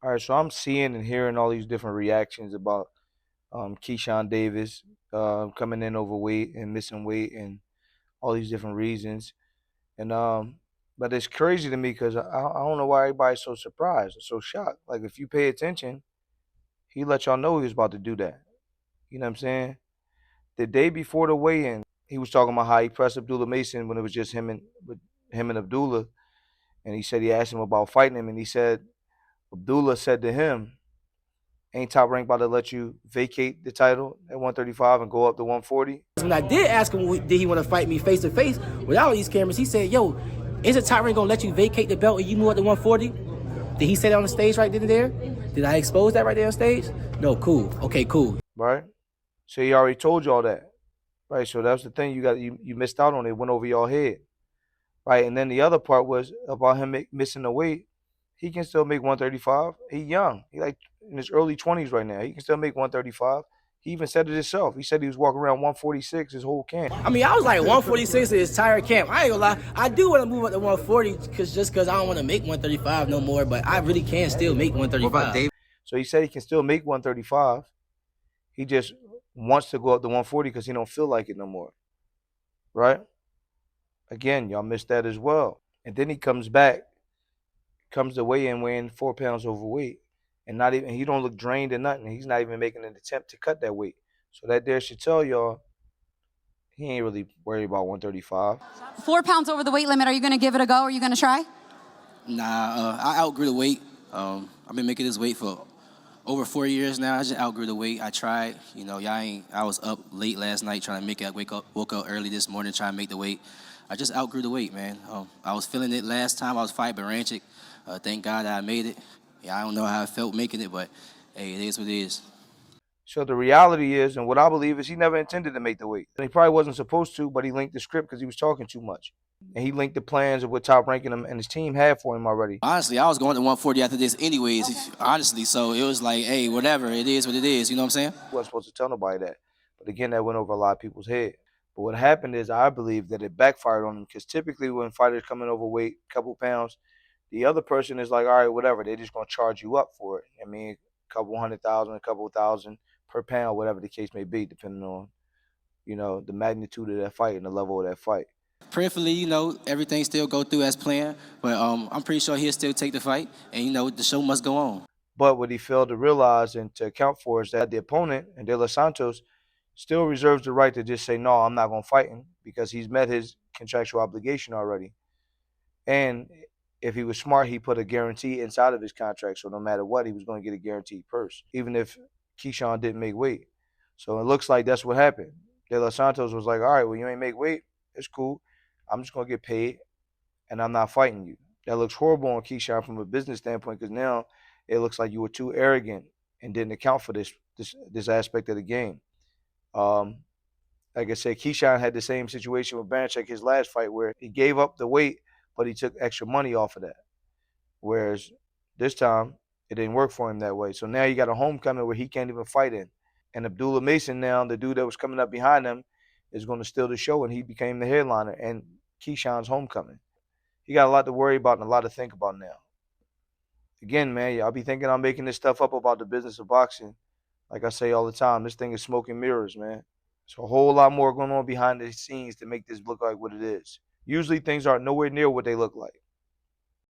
All right, so I'm seeing and hearing all these different reactions about Keyshawn Davis coming in overweight and missing weight and all these different reasons. And but it's crazy to me because I don't know why everybody's so surprised or so shocked. Like if you pay attention, he let y'all know he was about to do that. You know what I'm saying? The day before the weigh-in, he was talking about how he pressed Abdullah Mason when it was just him and Abdullah, and he said he asked him about fighting him, and he said Abdullah said to him, "Ain't Top Rank about to let you vacate the title at 135 and go up to 140?" When I did ask him, did he want to fight me face to face without all these cameras, he said, "Yo, isn't Top Rank gonna let you vacate the belt and you move up to 140?" Did he say that on the stage right then and there? Did I expose that right there on stage? No, cool. Okay, cool. Right? So he already told y'all that. Right? So that's the thing you missed out on. It went over your head. Right? And then the other part was about him missing the weight. He can still make 135. He young. He like in his early 20s right now. He can still make 135. He even said it himself. He said he was walking around 146 his whole camp. I mean, I was like 146 is entire camp. I ain't gonna lie. I do want to move up to 140 because I don't want to make 135 no more, but I really can still make 135. What about Dave? So he said he can still make 135. He just wants to go up to 140 because he don't feel like it no more. Right? Again, y'all missed that as well. And then he comes back, comes to weigh in weighing 4 pounds overweight. And not even he don't look drained or nothing. He's not even making an attempt to cut that weight. So that there should tell y'all he ain't really worried about 135. 4 pounds over the weight limit. Are you going to give it a go? Are you going to try? Nah, I outgrew the weight. I've been making this weight for over 4 years now. I just outgrew the weight. I tried. You know, I was up late last night trying to make it. Woke up early this morning trying to make the weight. I just outgrew the weight, man. I was feeling it last time I was fighting Baranchik. Thank God that I made it. Yeah, I don't know how I felt making it, but hey, it is what it is. So the reality is, and what I believe is, he never intended to make the weight. And he probably wasn't supposed to, but he linked the script because he was talking too much. And he linked the plans of what Top Ranking him and his team had for him already. Honestly, I was going to 140 after this anyways, honestly. So it was like, hey, whatever, it is what it is. You know what I'm saying? He wasn't supposed to tell nobody that. But again, that went over a lot of people's head. But what happened is, I believe that it backfired on him because typically when fighters come in overweight, a couple pounds, the other person is like, all right, whatever. They're just going to charge you up for it. I mean, a couple 100,000, a couple thousand per pound, whatever the case may be, depending on, the magnitude of that fight and the level of that fight. Prayerfully, everything still go through as planned, but I'm pretty sure he'll still take the fight, and the show must go on. But what he failed to realize and to account for is that the opponent, and De Los Santos, still reserves the right to just say, no, I'm not going to fight him because he's met his contractual obligation already. And if he was smart, he put a guarantee inside of his contract. So no matter what, he was going to get a guaranteed purse, even if Keyshawn didn't make weight. So it looks like that's what happened. De Los Santos was like, all right, well, you ain't make weight. It's cool. I'm just going to get paid, and I'm not fighting you. That looks horrible on Keyshawn from a business standpoint because now it looks like you were too arrogant and didn't account for this aspect of the game. Like I said, Keyshawn had the same situation with Baranchik his last fight where he gave up the weight, but he took extra money off of that. Whereas this time, it didn't work for him that way. So now you got a homecoming where he can't even fight in. And Abdullah Mason now, the dude that was coming up behind him, is going to steal the show, and he became the headliner and Keyshawn's homecoming. He got a lot to worry about and a lot to think about now. Again, man, y'all be thinking I'm making this stuff up about the business of boxing. Like I say all the time, this thing is smoke and mirrors, man. There's a whole lot more going on behind the scenes to make this look like what it is. Usually things aren't nowhere near what they look like.